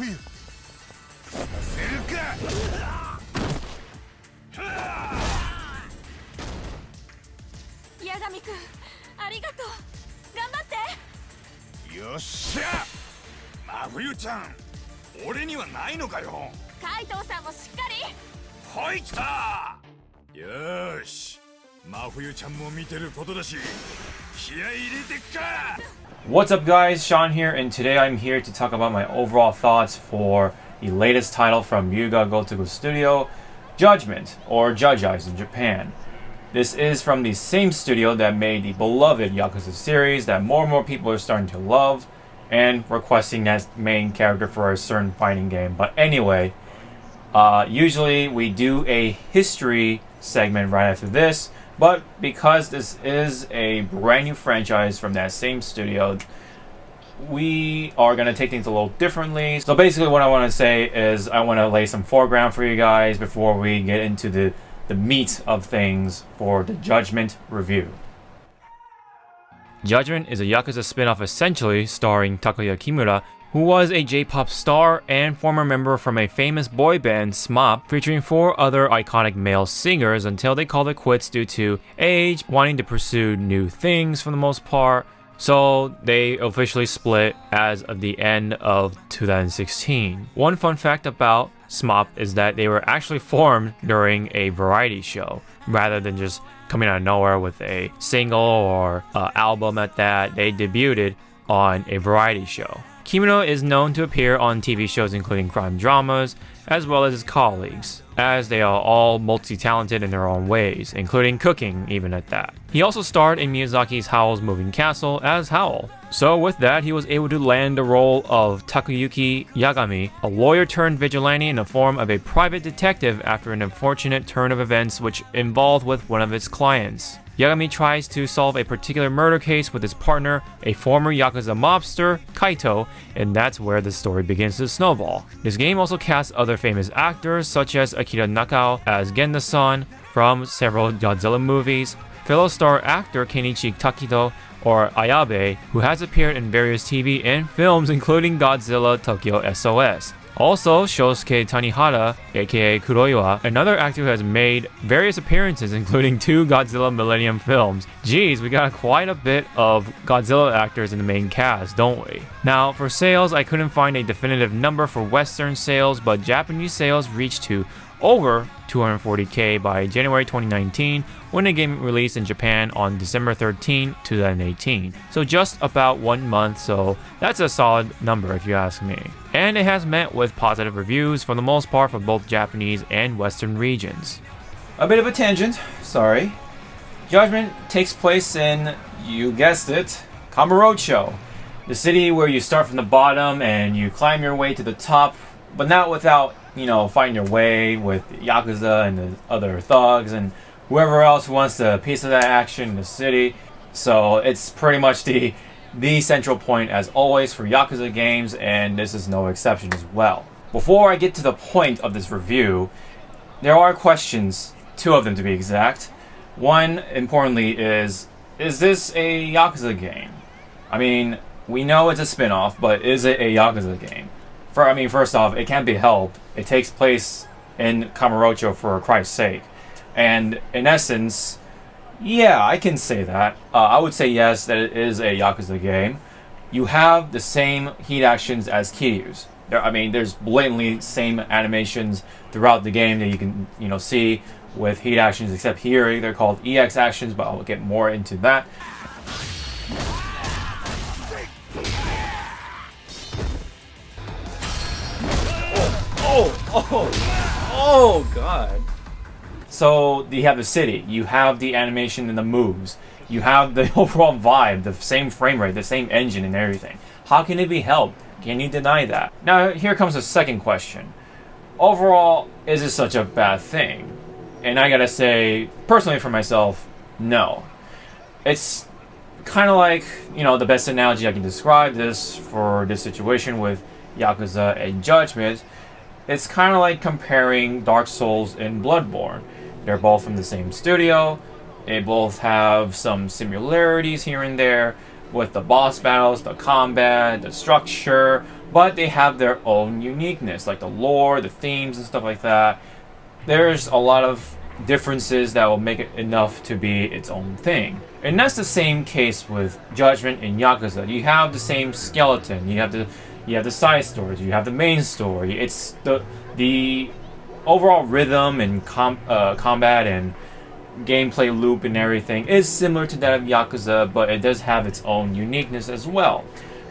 冬させるか。八神くん、ありがとう。頑張って。よっしゃ真冬ちゃん、俺にはないのかよ。海藤さんもしっかり。はい来た。よーし真冬ちゃんも見てることだし気合い入れてっか。 What's up guys, Sean here, and today I'm here to talk about my overall thoughts for the latest title from Yuga Gotoku Studio, Judgment, or Judge Eyes in Japan. This is from the same studio that made the beloved Yakuza series that more and more people are starting to love and requesting as main character for a certain fighting game. But anyway, usually we do a history segment right after this, but because this is a brand new franchise from that same studio, we are going to take things a little differently. So basically what I want to say is I want to lay some foreground for you guys before we get into the meat of things for the Judgment review. Judgment is a Yakuza spin-off essentially starring Takuya Kimura, who was a J-pop star and former member from a famous boy band, SMAP, featuring 4 other iconic male singers until they called it quits due to age, wanting to pursue new things for the most part. So they officially split as of the end of 2016. One fun fact about SMAP is that they were actually formed during a variety show, rather than just coming out of nowhere with a single or album at that. They debuted on a variety show. Kimura is known to appear on TV shows including crime dramas, as well as his colleagues, as they are all multi-talented in their own ways, including cooking even at that. He also starred in Miyazaki's Howl's Moving Castle as Howl. So with that, he was able to land the role of Takayuki Yagami, a lawyer turned vigilante in the form of a private detective after an unfortunate turn of events which involved with one of his clients. Yagami tries to solve a particular murder case with his partner, a former Yakuza mobster, Kaito, and that's where the story begins to snowball. This game also casts other famous actors such as Akira Nakao as Genda-san from several Godzilla movies, fellow star actor Kenichi Takedo, or Ayabe, who has appeared in various TV and films including Godzilla Tokyo SOS. Also, Shosuke Tanihara, aka Kuroiwa, another actor who has made various appearances including 2 Godzilla Millennium films. Geez, we got quite a bit of Godzilla actors in the main cast, don't we? Now, for sales, I couldn't find a definitive number for Western sales, but Japanese sales reached to over 240k by January 2019 when the game released in Japan on December 13, 2018. So just about 1 month, so that's a solid number if you ask me. And it has met with positive reviews for the most part for both Japanese and Western regions. A bit of a tangent, sorry. Judgment takes place in, you guessed it, Kamurocho, the city where you start from the bottom and you climb your way to the top, but not without find your way with Yakuza and the other thugs and whoever else who wants a piece of that action in the city. So it's pretty much the central point as always for Yakuza games, and this is no exception as well. Before I get to the point of this review, there are questions, 2 of them to be exact. One, importantly, is this a Yakuza game? I mean, we know it's a spin-off, but is it a Yakuza game? First off, it can't be helped. It takes place in Kamurocho for Christ's sake. And in essence, yeah, I can say that. I would say yes, that it is a Yakuza game. You have the same heat actions as Kiryu's. There's blatantly same animations throughout the game that you can, see with heat actions, except here they're called EX actions, but I'll get more into that. Oh god. So you have the city, you have the animation and the moves, you have the overall vibe, the same frame rate, the same engine and everything. How can it be helped? Can you deny that? Now here comes the second question. Overall, is it such a bad thing? And I gotta say, personally for myself, no. It's kind of like, the best analogy I can describe this for this situation with Yakuza and Judgment. It's kind of like comparing Dark Souls and Bloodborne. They're both from the same studio. They both have some similarities here and there, with the boss battles, the combat, the structure, but they have their own uniqueness, like the lore, the themes, and stuff like that. There's a lot of differences that will make it enough to be its own thing. And that's the same case with Judgment in Yakuza. You have the same skeleton, you have the side stories, you have the main story. It's the overall rhythm and combat and gameplay loop and everything is similar to that of Yakuza, but it does have its own uniqueness as well.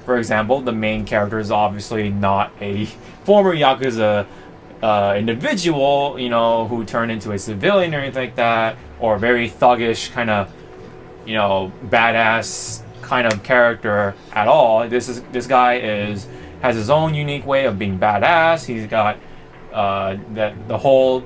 For example, the main character is obviously not a former Yakuza individual, who turned into a civilian or anything like that, or a very thuggish kind of, badass kind of character at all. This guy has his own unique way of being badass. He's got the whole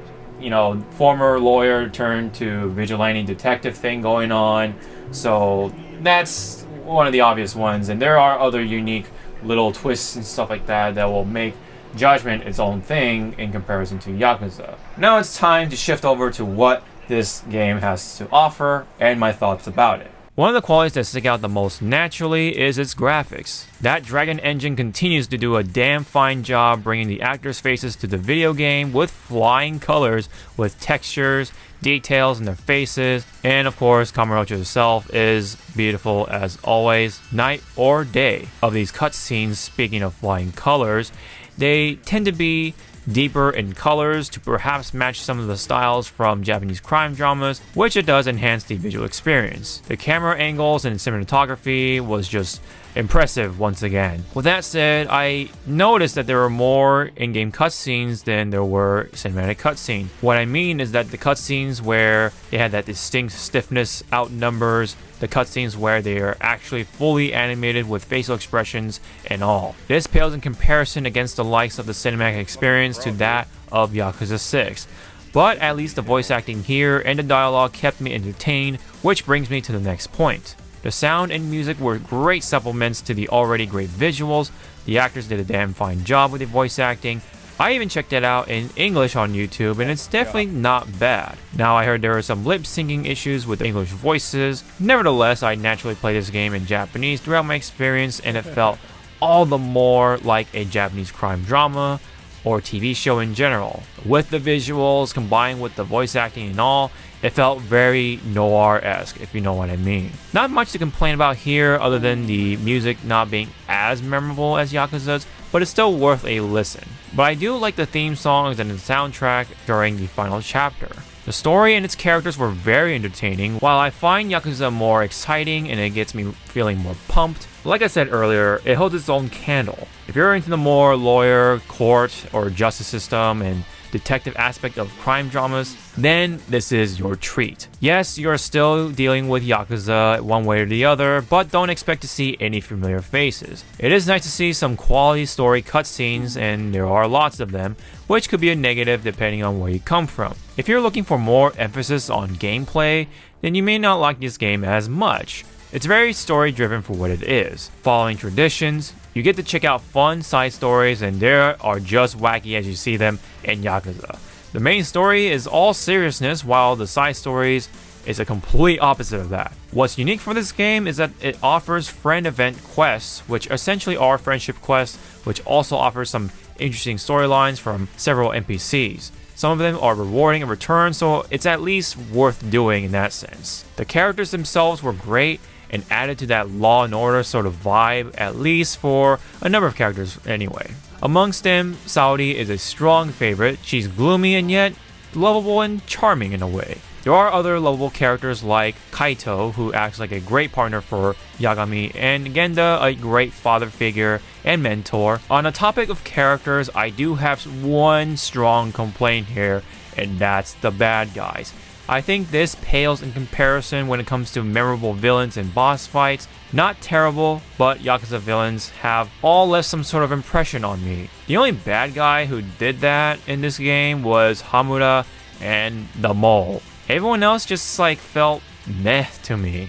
former lawyer turned to vigilante detective thing going on. So that's one of the obvious ones, and there are other unique little twists and stuff like that that will make Judgment its own thing in comparison to Yakuza. Now it's time to shift over to what this game has to offer and my thoughts about it. One of the qualities that stick out the most naturally is its graphics. That Dragon engine continues to do a damn fine job bringing the actors' faces to the video game with flying colors, with textures, details in their faces, and of course Kamurocho herself is beautiful as always, night or day. Of these cutscenes, speaking of flying colors, they tend to be deeper in colors to perhaps match some of the styles from Japanese crime dramas, which it does enhance the visual experience. The camera angles and cinematography was just impressive once again. With that said, I noticed that there were more in-game cutscenes than there were cinematic cutscenes. What I mean is that the cutscenes where they had that distinct stiffness outnumbers the cutscenes where they are actually fully animated with facial expressions and all. This pales in comparison against the likes of the cinematic experience to that of Yakuza 6. But at least the voice acting here and the dialogue kept me entertained, which brings me to the next point. The sound and music were great supplements to the already great visuals. The actors did a damn fine job with the voice acting. I even checked it out in English on YouTube, and it's definitely not bad. Now, I heard there are some lip syncing issues with English voices. Nevertheless, I naturally played this game in Japanese throughout my experience, and it felt all the more like a Japanese crime drama or TV show in general. With the visuals combined with the voice acting and all, it felt very noir-esque, if you know what I mean. Not much to complain about here other than the music not being as memorable as Yakuza's, but it's still worth a listen. But I do like the theme songs and the soundtrack during the final chapter. The story and its characters were very entertaining, while I find Yakuza more exciting and it gets me feeling more pumped. Like I said earlier, it holds its own candle. If you're into the more lawyer, court, or justice system and detective aspect of crime dramas, then this is your treat. Yes, you're still dealing with Yakuza one way or the other, but don't expect to see any familiar faces. It is nice to see some quality story cutscenes, and there are lots of them, which could be a negative depending on where you come from. If you're looking for more emphasis on gameplay, then you may not like this game as much. It's very story driven for what it is. Following traditions, you get to check out fun side stories, and they are just wacky as you see them in Yakuza. The main story is all seriousness, while the side stories is a complete opposite of that. What's unique for this game is that it offers friend event quests, which essentially are friendship quests, which also offers some interesting storylines from several NPCs. Some of them are rewarding in return, so it's at least worth doing in that sense. The characters themselves were great and added to that Law and Order sort of vibe, at least for a number of characters anyway. Amongst them, Saori is a strong favorite. She's gloomy and yet lovable and charming in a way. There are other lovable characters like Kaito, who acts like a great partner for Yagami, and Genda, a great father figure and mentor. On the topic of characters, I do have one strong complaint here, and that's the bad guys. I think this pales in comparison when it comes to memorable villains and boss fights. Not terrible, but Yakuza villains have all left some sort of impression on me. The only bad guy who did that in this game was Hamura and the Mole. Everyone else just felt meh to me.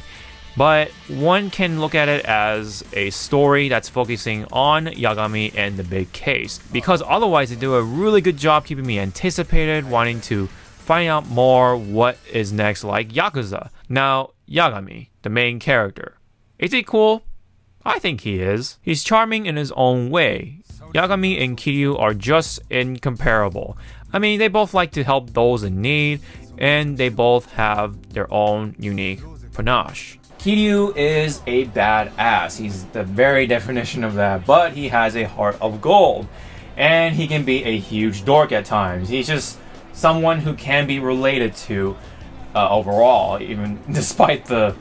But one can look at it as a story that's focusing on Yagami and the big case, because otherwise they do a really good job keeping me anticipated, wanting to find out more what is next like Yakuza. Now, Yagami, the main character. Is he cool? I think he is. He's charming in his own way. Yagami and Kiryu are just incomparable. I mean, they both like to help those in need, and they both have their own unique panache. Kiryu is a badass. He's the very definition of that, but he has a heart of gold. And he can be a huge dork at times. He's just someone who can be related to overall, even despite the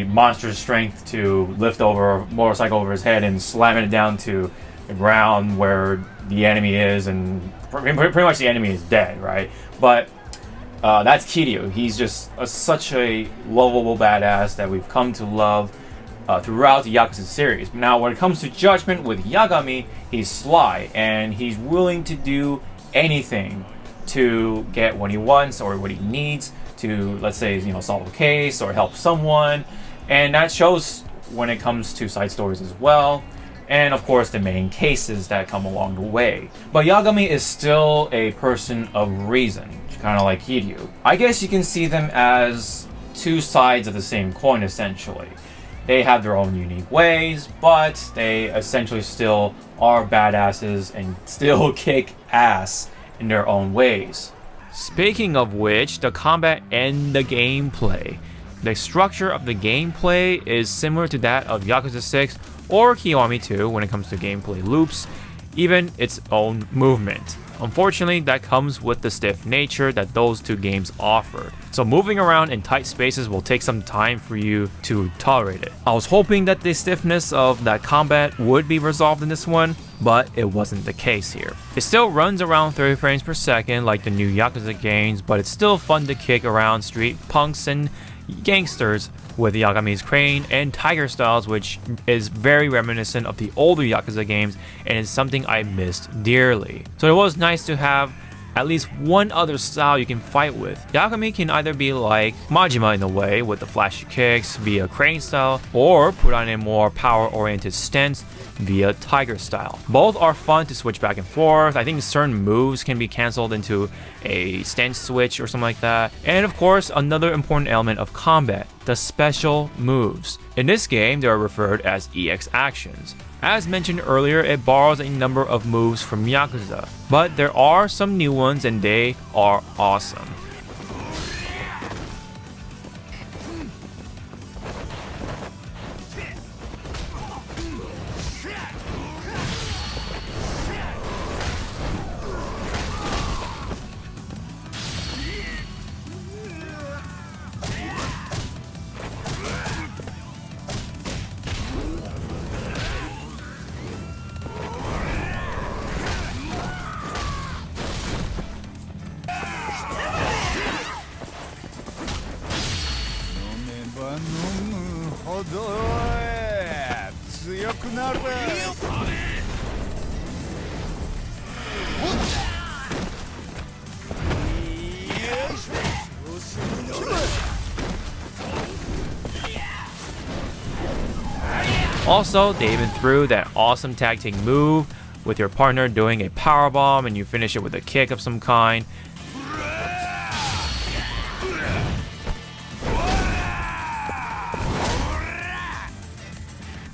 monstrous strength to lift over a motorcycle over his head and slamming it down to the ground where the enemy is, and pretty much the enemy is dead, right? But that's Kiryu. He's just such a lovable badass that we've come to love throughout the Yakuza series. Now, when it comes to Judgment with Yagami, he's sly and he's willing to do anything to get what he wants or what he needs to, let's say, solve a case or help someone, and that shows when it comes to side stories as well, and of course the main cases that come along the way. But Yagami is still a person of reason, kind of like Kiryu. I guess you can see them as two sides of the same coin, essentially. They have their own unique ways, but they essentially still are badasses and still kick ass in their own ways. Speaking of which, the combat and the gameplay. The structure of the gameplay is similar to that of Yakuza 6 or Kiwami 2 when it comes to gameplay loops, even its own movement. Unfortunately, that comes with the stiff nature that those two games offered. So moving around in tight spaces will take some time for you to tolerate it. I was hoping that the stiffness of that combat would be resolved in this one, but it wasn't the case here. It still runs around 30 frames per second like the new Yakuza games, but it's still fun to kick around street punks and gangsters with Yagami's crane and tiger styles, which is very reminiscent of the older Yakuza games and is something I missed dearly. So it was nice to have at least one other style you can fight with. Yagami can either be like Majima in a way with the flashy kicks via crane style, or put on a more power-oriented stance via tiger style. Both are fun to switch back and forth. I think certain moves can be cancelled into a stance switch or something like that. And of course, another important element of combat, the special moves. In this game, they are referred as EX actions. As mentioned earlier, it borrows a number of moves from Yakuza, but there are some new ones and they are awesome. Also, they even threw that awesome tag team move with your partner doing a powerbomb and you finish it with a kick of some kind.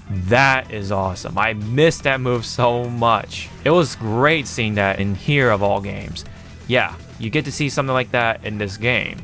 That is awesome. I missed that move so much. It was great seeing that in here of all games. Yeah, you get to see something like that in this game.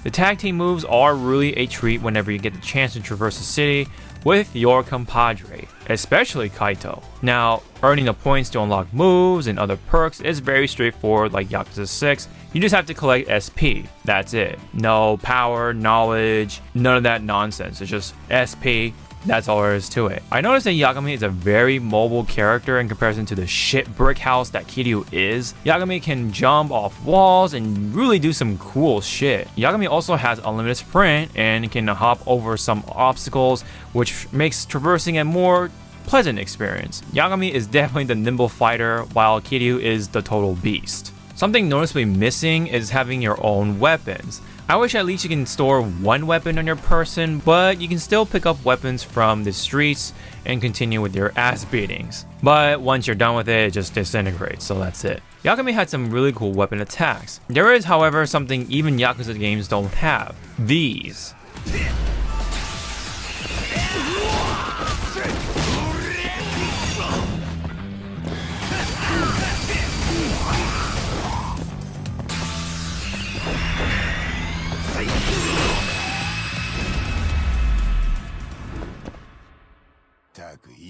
The tag team moves are really a treat whenever you get the chance to traverse the city with your compadre, especially Kaito. Now, earning the points to unlock moves and other perks is very straightforward like Yakuza 6. You just have to collect SP, that's it. No power, knowledge, none of that nonsense. It's just SP, that's all there is to it. I noticed that Yagami is a very mobile character in comparison to the shit brick house that Kiryu is. Yagami can jump off walls and really do some cool shit. Yagami also has unlimited sprint and can hop over some obstacles, which makes traversing a more pleasant experience. Yagami is definitely the nimble fighter, while Kiryu is the total beast. Something noticeably missing is having your own weapons. I wish at least you can store one weapon on your person, but you can still pick up weapons from the streets and continue with your ass beatings. But once you're done with it, it just disintegrates, so that's it. Yagami had some really cool weapon attacks. There is, however, something even Yakuza games don't have. These.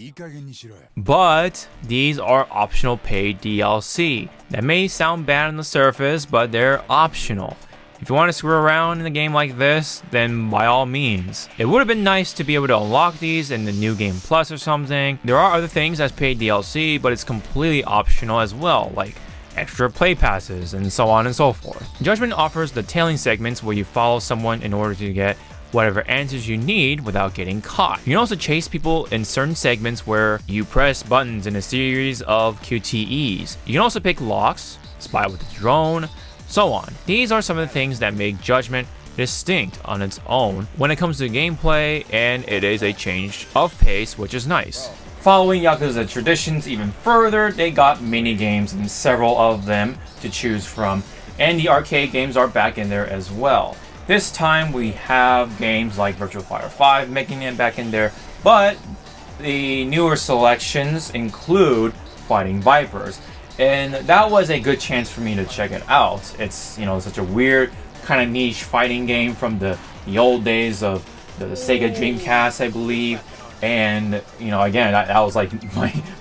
いい加減にしろよ。 But these are optional paid DLC. That may sound bad on the surface, but they're optional. If you want to screw around in a game like this, then by all means. It would have been nice to be able to unlock these in the New Game Plus or something. There are other things as paid DLC, but it's completely optional as well, like extra play passes and so on and so forth. Judgment offers the tailing segments where you follow someone in order to get whatever answers you need without getting caught. You can also chase people in certain segments where you press buttons in a series of QTEs. You can also pick locks, spy with the drone, so on. These are some of the things that make Judgment distinct on its own when it comes to gameplay, and it is a change of pace, which is nice. Following Yakuza traditions even further, they got mini games and several of them to choose from, and the arcade games are back in there as well. This time we have games like Virtua Fighter 5 making it back in there, but the newer selections include Fighting Vipers. And that was a good chance for me to check it out. It's, you know, such a weird kind of niche fighting game from the old days of the Sega Dreamcast, I believe. And, you know, again, that was like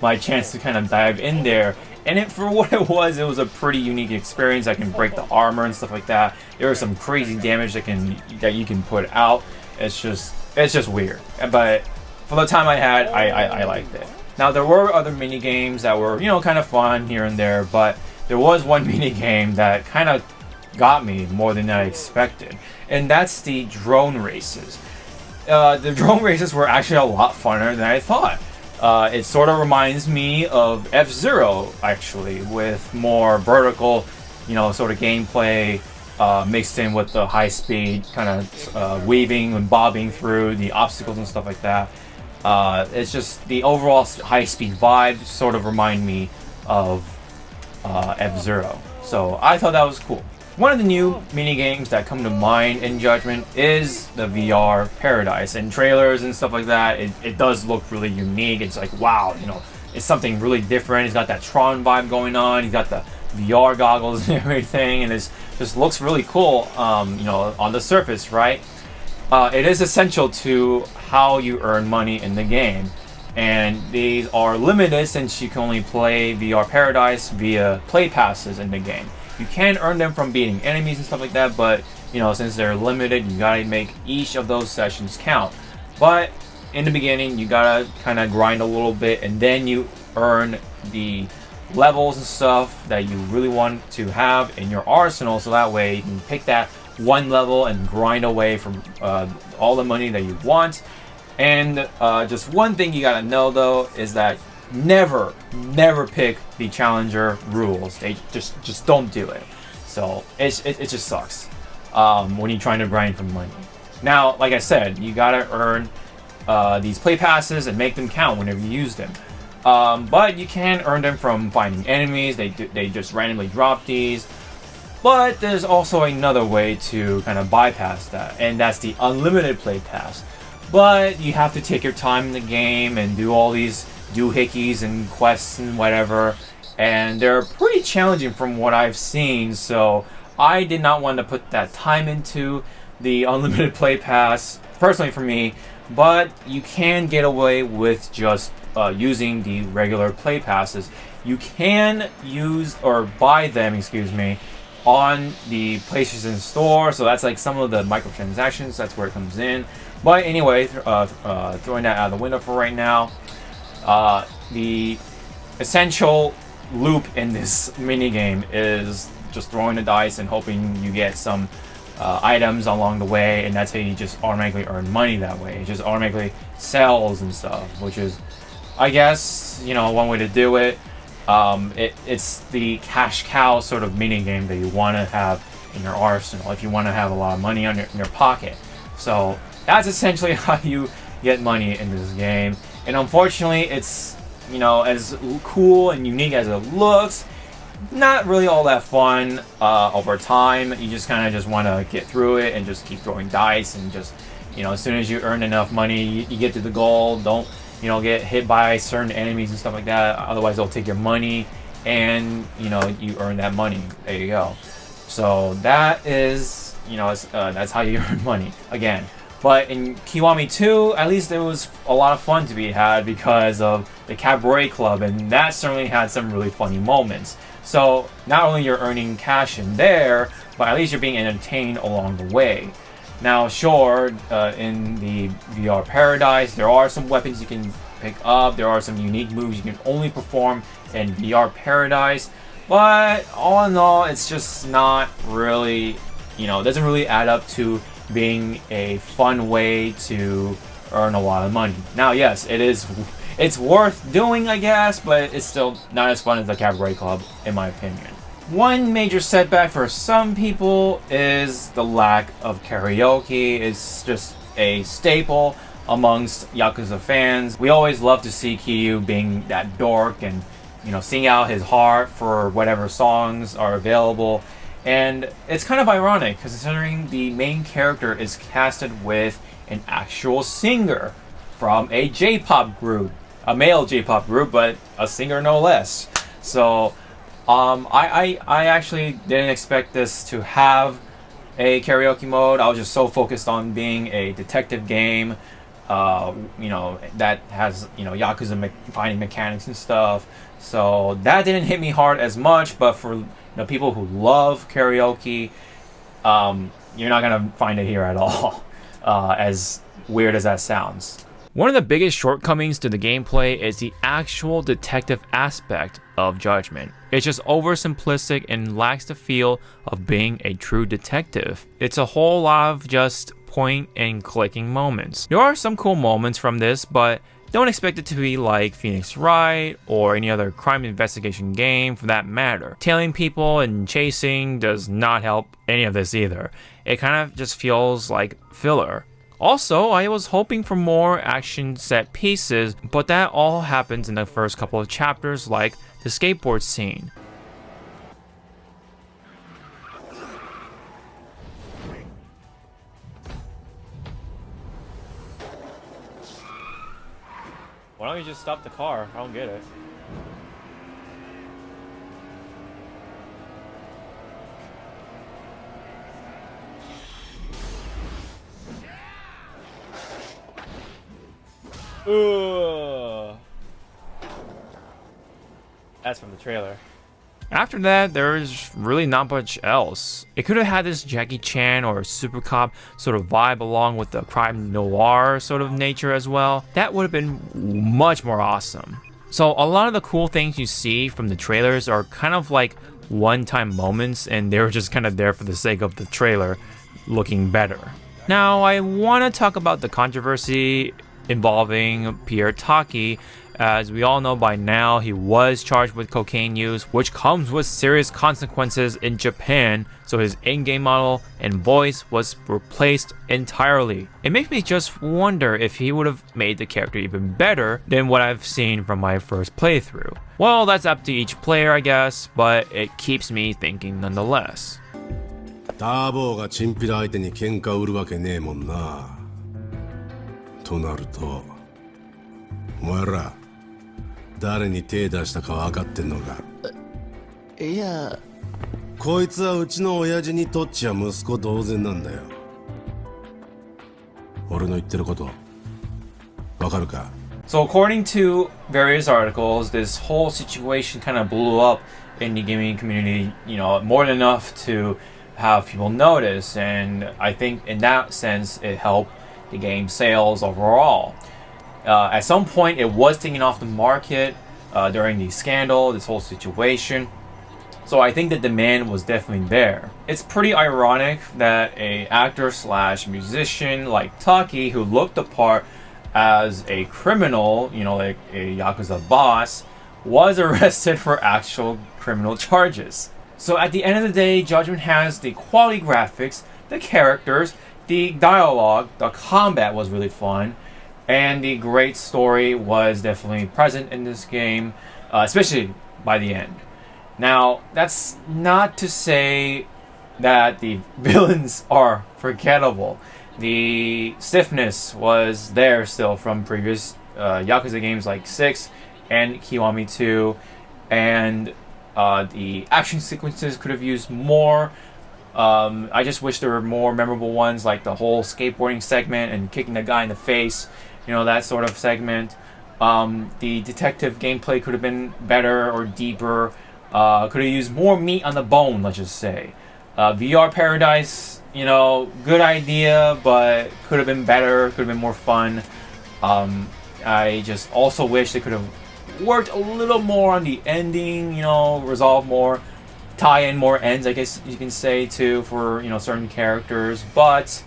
my chance to kind of dive in there. And for what it was a pretty unique experience. I can break the armor and stuff like that. There was some crazy damage that you can put out. It's just weird. But for the time I had, I liked it. Now, there were other mini games that were, you know, kind of fun here and there, but there was one mini game that kind of got me more than I expected, and that's the drone races. The drone races were actually a lot funner than I thought. It sort of reminds me of F-Zero, actually, with more vertical, you know, sort of gameplay mixed in with the high-speed kind of weaving and bobbing through the obstacles and stuff like that. It's just the overall high-speed vibe sort of remind me of F-Zero. So I thought that was cool. One of the new mini games that come to mind in Judgment is the VR Paradise. In trailers and stuff like that, it does look really unique. It's like, wow, you know, it's something really different. It's got that Tron vibe going on. He's got the VR goggles and everything, and it just looks really cool, you know, on the surface, right? It is essential to how you earn money in the game, and these are limited since you can only play VR Paradise via play passes in the game. You can earn them from beating enemies and stuff like that, but you know, since they're limited, you gotta make each of those sessions count. But in the beginning, you gotta kind of grind a little bit, and then you earn the levels and stuff that you really want to have in your arsenal, so that way you can pick that one level and grind away from all the money that you want. And just one thing you gotta know though is that never pick the challenger rules. They just don't do it. So it just sucks when you're trying to grind for money. Now, like I said, you gotta earn these play passes and make them count whenever you use them. But you can earn them from finding enemies. They just randomly drop these. But there's also another way to kind of bypass that, and that's the unlimited play pass. But you have to take your time in the game and do all these doohickeys and quests and whatever, and they're pretty challenging from what I've seen, so I did not want to put that time into the unlimited play pass, personally for me, but you can get away with just using the regular play passes. You can use or buy them, on the PlayStation Store, so that's like some of the microtransactions, that's where it comes in. But anyway, throwing that out of the window for right now, the essential loop in this minigame is just throwing the dice and hoping you get some items along the way, and that's how you just automatically earn money that way. It just automatically sells and stuff, which is, I guess, you know, one way to do it. It's the cash cow sort of mini game that you want to have in your arsenal if you want to have a lot of money in your pocket. So that's essentially how you get money in this game. And unfortunately, it's, you know, as cool and unique as it looks, not really all that fun over time. You just kind of just want to get through it and just keep throwing dice, and just, you know, as soon as you earn enough money, you get to the goal. Don't, you know, get hit by certain enemies and stuff like that. Otherwise, they'll take your money, and, you know, you earn that money. There you go. So that is, you know, that's how you earn money. Again, But in Kiwami 2, at least there was a lot of fun to be had because of the cabaret club, and that certainly had some really funny moments. So not only you're earning cash in there, but at least you're being entertained along the way. Now, sure, in the VR Paradise, there are some weapons you can pick up. There are some unique moves you can only perform in VR Paradise. But all in all, it's just not really, it doesn't really add up to being a fun way to earn a lot of money. Now, yes, it's worth doing, I guess, but it's still not as fun as the Cabaret Club, in my opinion. One major setback for some people is the lack of karaoke. It's just a staple amongst Yakuza fans. We always love to see Kiryu being that dork and, sing out his heart for whatever songs are available. And it's kind of ironic considering the main character is casted with an actual singer from a J-pop group, a male J-pop group, but a singer no less. So I actually didn't expect this to have a karaoke mode. I was just so focused on being a detective game, that has, Yakuza fighting mechanics and stuff. So that didn't hit me hard as much, but for people who love karaoke, you're not gonna find it here at all, as weird as that sounds. One of the biggest shortcomings to the gameplay is the actual detective aspect of Judgment. It's just oversimplistic and lacks the feel of being a true detective. It's a whole lot of just point and clicking moments. There are some cool moments from this, but don't expect it to be like Phoenix Wright or any other crime investigation game for that matter. Tailing people and chasing does not help any of this either. It kind of just feels like filler. Also, I was hoping for more action set pieces, but that all happens in the first couple of chapters, like the skateboard scene. Why don't you just stop the car? I don't get it. Ugh. That's from the trailer. After that, there's really not much else. It could have had this Jackie Chan or Super Cop sort of vibe along with the crime noir sort of nature as well. That would have been much more awesome. So a lot of the cool things you see from the trailers are kind of like one-time moments, and they were just kind of there for the sake of the trailer looking better. Now, I want to talk about the controversy involving Pierre Taki. As we all know by now, he was charged with cocaine use, which comes with serious consequences in Japan, so his in-game model and voice was replaced entirely. It makes me just wonder if he would have made the character even better than what I've seen from my first playthrough. Well, that's up to each player, I guess, but it keeps me thinking nonetheless. ダーボーがチンピラ相手に喧嘩売るわけねえもんな。となると、お前ら誰に手出したか分かってんのか。いや、こいつはうちの親父にとっちゃ息子同然なんだよ。俺の言ってること分かるか? So according to various articles, this whole situation kind of blew up in the gaming community, more than enough to have people notice, and I think in that sense it helped the game sales overall. At some point it was taken off the market during the scandal, this whole situation. So I think the demand was definitely there. It's pretty ironic that a actor slash musician like Taki, who looked the part as a criminal, like a Yakuza boss, was arrested for actual criminal charges. So at the end of the day, Judgment has the quality graphics, the characters, the dialogue, the combat was really fun, and the great story was definitely present in this game, especially by the end. Now, that's not to say that the villains are forgettable. The stiffness was there still from previous Yakuza games like 6 and Kiwami 2, and the action sequences could have used more I just wish there were more memorable ones, like the whole skateboarding segment and kicking the guy in the face, you know, that sort of segment. The detective gameplay could have been better or deeper. Could have used more meat on the bone, let's just say. VR Paradise, you know, good idea, but could have been better, could have been more fun. I just also wish they could have worked a little more on the ending, you know, resolve more, tie in more ends, I guess you can say, too, for, you know, certain characters. But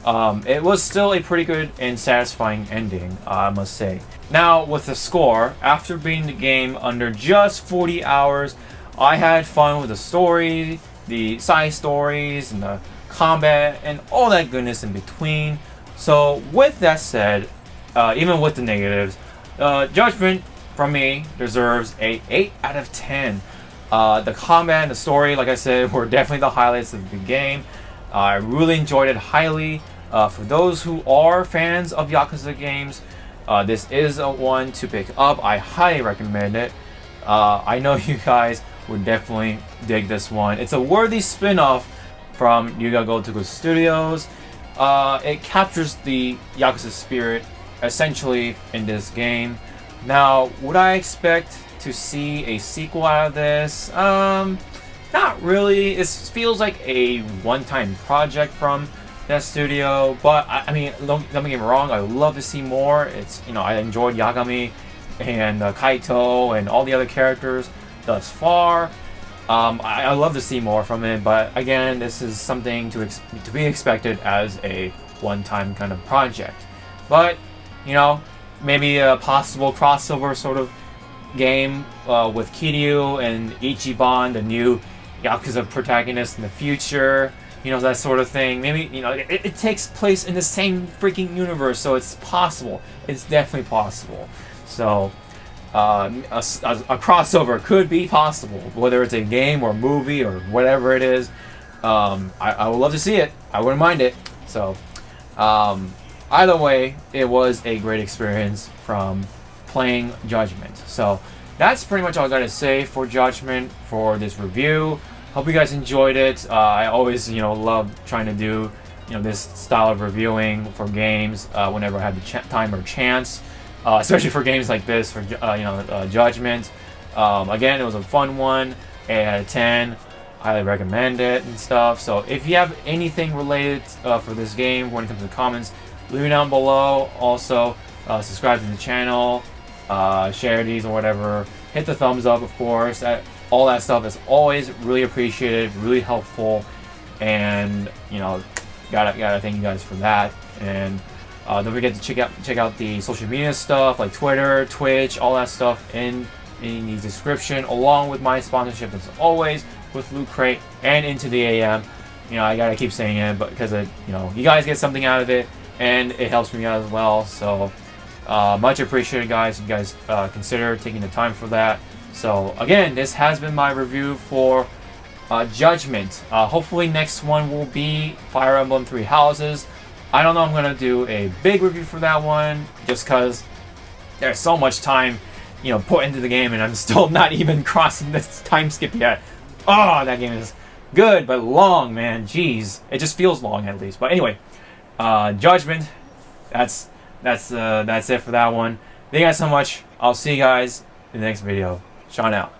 it was still a pretty good and satisfying ending, I must say. Now, with the score, after beating the game under just 40 hours, I had fun with the story, the side stories, and the combat, and all that goodness in between. So, with that said, even with the negatives, Judgment, from me, deserves a 8 out of 10. The combat and the story, like I said, were definitely the highlights of the game. I really enjoyed it highly. For those who are fans of Yakuza games, this is a one to pick up. I highly recommend it. I know you guys would definitely dig this one. It's a worthy spin-off from Yuga Gotoku Studios. It captures the Yakuza spirit essentially in this game. Now, would I expect to see a sequel out of this? Not really. It feels like a one-time project from that studio, but I mean, don't get me wrong, I would love to see more. It's, you know, I enjoyed Yagami and Kaito and all the other characters thus far. I love to see more from it, but again, this is something to be expected as a one-time kind of project. But, you know, maybe a possible crossover sort of game with Kiryu and Ichiban, the new Yakuza protagonist in the future. You know, that sort of thing. Maybe, you know, it takes place in the same freaking universe, so it's possible. It's definitely possible. So, a crossover could be possible, whether it's a game or a movie or whatever it is. I would love to see it. I wouldn't mind it. So, either way, it was a great experience from playing Judgment. So, that's pretty much all I gotta say for Judgment for this review. Hope you guys enjoyed it. I always, you know, love trying to do, you know, this style of reviewing for games whenever I have the time or chance, especially for games like this, for Judgment. Again, it was a fun one. 8 out of 10. Highly recommend it and stuff. So if you have anything related for this game when it comes to the comments, leave it down below. Also, subscribe to the channel, share these or whatever. Hit the thumbs up, of course. All that stuff is always really appreciated, really helpful, and you know, gotta thank you guys for that. And don't forget to check out the social media stuff like Twitter, Twitch, all that stuff in the description, along with my sponsorship as always with Loot Crate and Into the AM. You know, I gotta keep saying it, but because you guys get something out of it, and it helps me out as well. So much appreciated, guys. You guys consider taking the time for that. So again, this has been my review for Judgment. Hopefully next one will be Fire Emblem Three Houses. I don't know if I'm going to do a big review for that one, just because there's so much time, you know, put into the game, and I'm still not even crossing this time skip yet. Oh, that game is good, but long, man. Jeez. It just feels long, at least. But anyway, Judgment, that's it for that one. Thank you guys so much. I'll see you guys in the next video. Sean out.